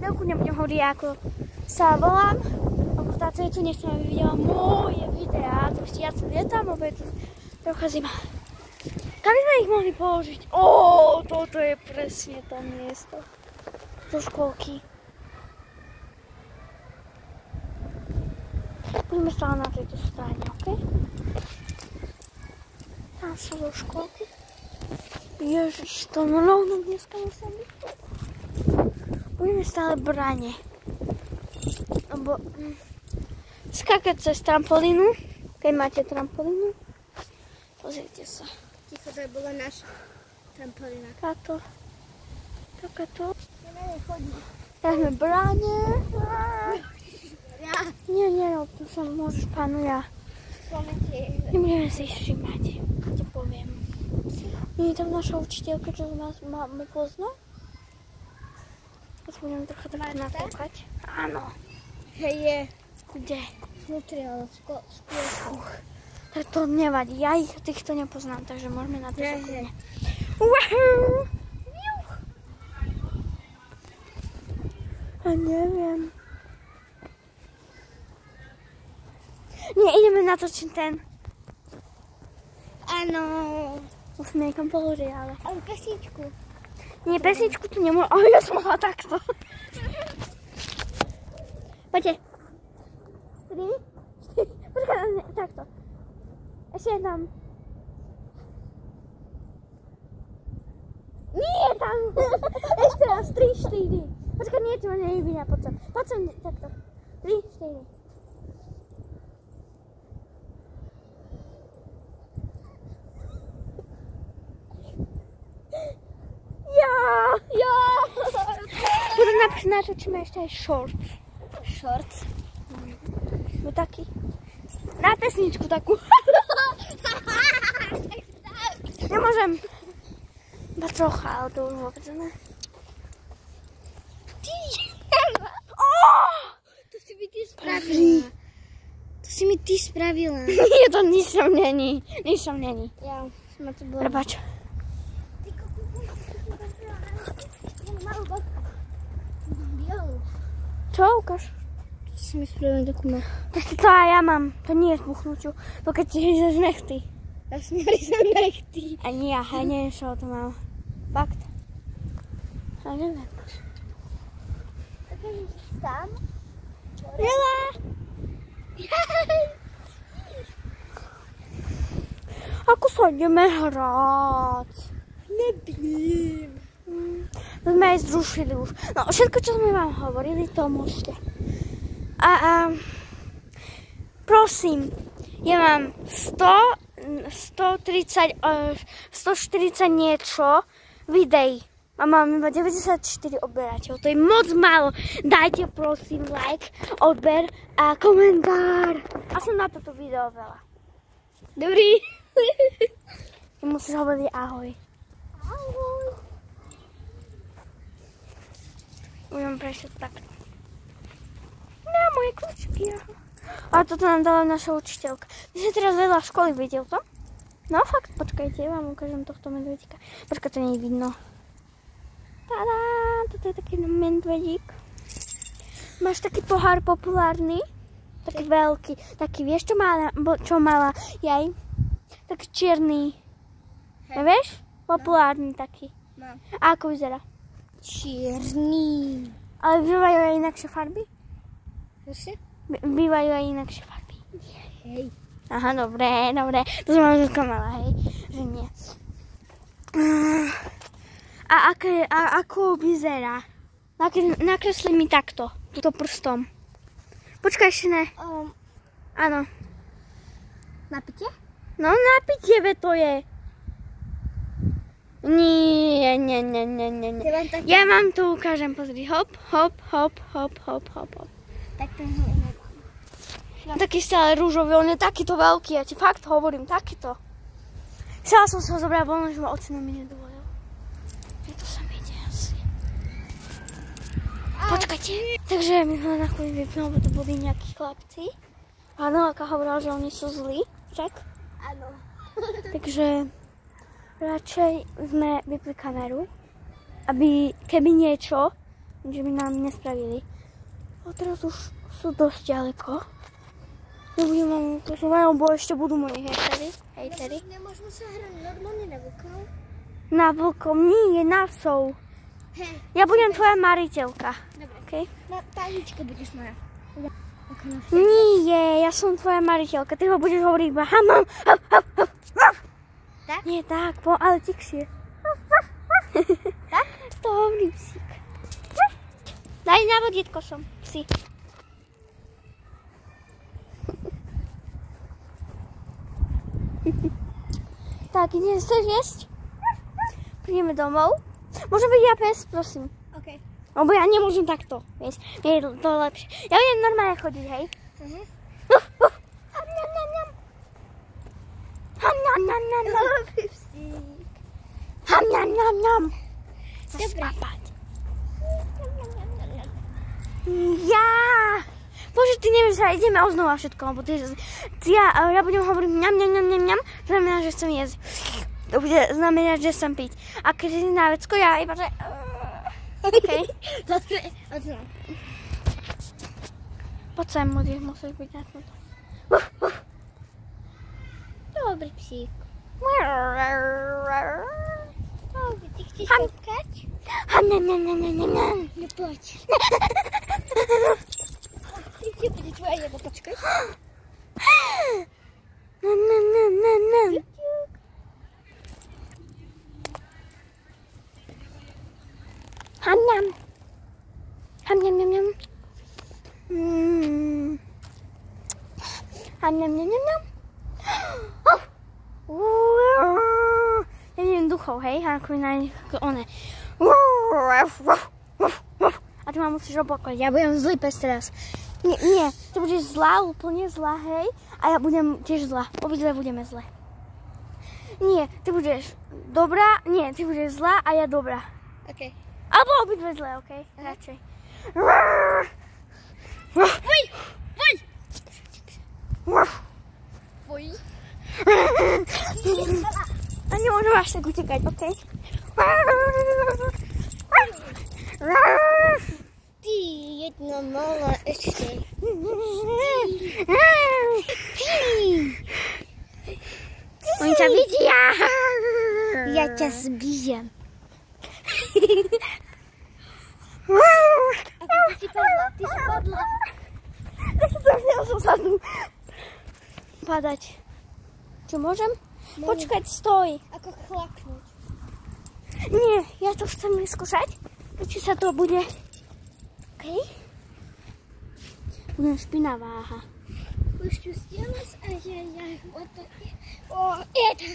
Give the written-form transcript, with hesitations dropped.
videjku, nebudem hovoriť, ako sa volám. Ako táto je tu, nechcem, aby videla moje videá. Proste ja tu lietam, lebo je tu trocha zima. Kam by sme ich mohli položiť? Toto je presne to miesto. Do školky. Poďme stále na tejto strane, ok? Tam sú do školky. Ježiš, to rovno dneska musia byť. Budeme stále brane. Lebo skákať cez trampolínu, keď máte trampolínu. Pozrite sa. Ticho, to bola naša trampolína. Takáto. Tak sme bráne. Nie, no, tu sa môžeš, pánu, ja. Nebudeme si všimať, ti poviem. Nie je tam naša učiteľka, čo nás máme pozná? Teraz budeme trocha tak natákať. Áno. Hej, je. Kde? Vnútri, ale skôr. Tak to nevadí, ja ich týchto nepoznám, takže môžeme na to Hej. Wahoo! A neviem. Nie, ideme natočiť ten. Áno. Už sme niekam položiť, ale... Ale pesničku. Nie, pesničku tu nemôžem. Ale ja som mala takto. Poďte. 3, 4, počkaj, takto. Ešte tam. Nie, tam. Ešte raz, 3, 4. Počkaj, nie, tu ma nevidíš, poď sem. Poď sem, takto. 3, 4. Ja. Potom natočíme ešte aj shorts. Shorts? No taký. Na pesničku takú. Nemôžem. Iba trocha, ale to už vôbec ne. To si mi ty spravila. To si mi ty spravila. Nie, to nič som není. Ja, som to bola. Prepač. Čo, ukáž? To si mi spravila dokument. To aj ja mám. To nie je zbuchnúťu. To keď si hýzeš nechty. Ja smiali sa nechty. A nie, ja neviem, čo to mám. Fakt. Ja neviem. Takže tam? Jela! Ako sa ideme hrať? Neviem. To sme aj zrušili už. No, všetko, čo sme vám hovorili, to môžete. A prosím, ja mám 140 niečo videí. A mám iba 94 odberateľov. To je moc málo. Dajte prosím like, odber a komentár. A som na toto video veľa. Dobrý. Ty musíš hovoriť ahoj. Ahoj. Budem prešť takto. No, moje kľúčky. A toto nám dala naša učiteľka. Ty si teraz vedľa školy, videl to? No fakt, počkajte, vám ukážem tohto medvedíka. Počkaj, to nie je vidno. Tada, toto je taký medvedík. Máš taký pohár populárny, taký veľký, taký, vieš čo mala jaj? Taký čierny, nevieš? Populárny taký. Mám. A ako vyzerá? Čierny. Ale bývajú aj inakšie farby? Zase? Bývajú aj inakšie farby. Hej. Aha, dobre. To som vám zaskamala, hej, že nie. A ako vyzerá? Nakresli mi takto, túto prstom. Počkaj, ešte ne. Áno. Napitie? No, napitie to je. Nie. Ja vám to ukážem, pozri. Hop. Tak ten ho nemám. Taký stále rúžový, on je takýto veľký, ja ti fakt hovorím, takýto. Chcela som sa ho zobrať voľno, že ma ocino mi nedovolil. To sa mi ide asi. Počkajte. Takže my sme na chvíľu vypnú, lebo to boli nejakí chlapci. A Noelka hovorila, že oni sú zlí, však? Áno. Takže radšej sme vypli kameru, aby keby niečo, že by nám nespravili. A teraz už sú dosť ďaleko. Nebudem vám ukazovať, lebo ešte budú moji hejteri. Nemôžeme sa hrať normálne na vlkov? Na vlkom? Nie, na psov. Hej. Ja budem tvoja mariteľka. Dobre. Okay? Na páničke budeš moja. Nie, ja som tvoja mariteľka. Ty ho budeš hovoriť iba ham. Tak? Nie tak, ale tichšie. Tak? To hovorí psík. Daj na vodítko som, psi. Tak, chceš jesť? Prídeme domov. Môžem byť ja pes, prosím. OK. Lebo ja nemôžem takto, vieš. Je to lepšie. Ja budem normálne chodiť, hej? Ham, nam, nam, nam. Ham, nam, nam, nam, nam. Dobrý psík. Ham, nam, nam, nam. Dobre. Zaspať. Ja. Bože, ty nevieš, že ideme oznova všetko, lebo ja budem hovoriť ňam, ňam, ňam, ňam, ňam, to znamená, že chcem jesť. To bude znamenať, že chcem piť. A keď si na vecko, ja iba, že... OK. Dobre, odznám. Poď sem, musíš byť na tomto. Dobrý psík. Dobrý, ty chceš potkať? Ham, nam, nam, nam, nam, nam. No poď. Ty bude tvoja jedno, počkaj. Nam, nam, nam, nam, nam. Ham, nam. Ham, nam, nam, nam. Ham, nam, nam, nam, nam. Ja neviem duchov, hej? Ako one. A ty ma musíš opakovať. Ja budem zlý pes teraz. Nie, ty budeš zlá, úplne zlá, hej? A ja budem tiež zlá. Obidve budeme zlé. Nie, ty budeš dobrá. Nie, ty budeš zlá a ja dobrá. OK. Alebo obidve zlé, okej? Radšej. Fuj! Fuj! Fuj! A nemôžem až tak utekať, okej? Ty, jedna malá ešte. Oni ťa vidia. Ja ťa zbíjem. Ako ty si padla? Ty si padla. Ja som sa tu padať. Čo môžem? Počkať, stoj. Ako chlapnúť. Nie, ja to chcem vyskúšať. Či sa to bude... Okej? Budem špinavá, aha. Už tu stiaľa a ja, o to... O, это...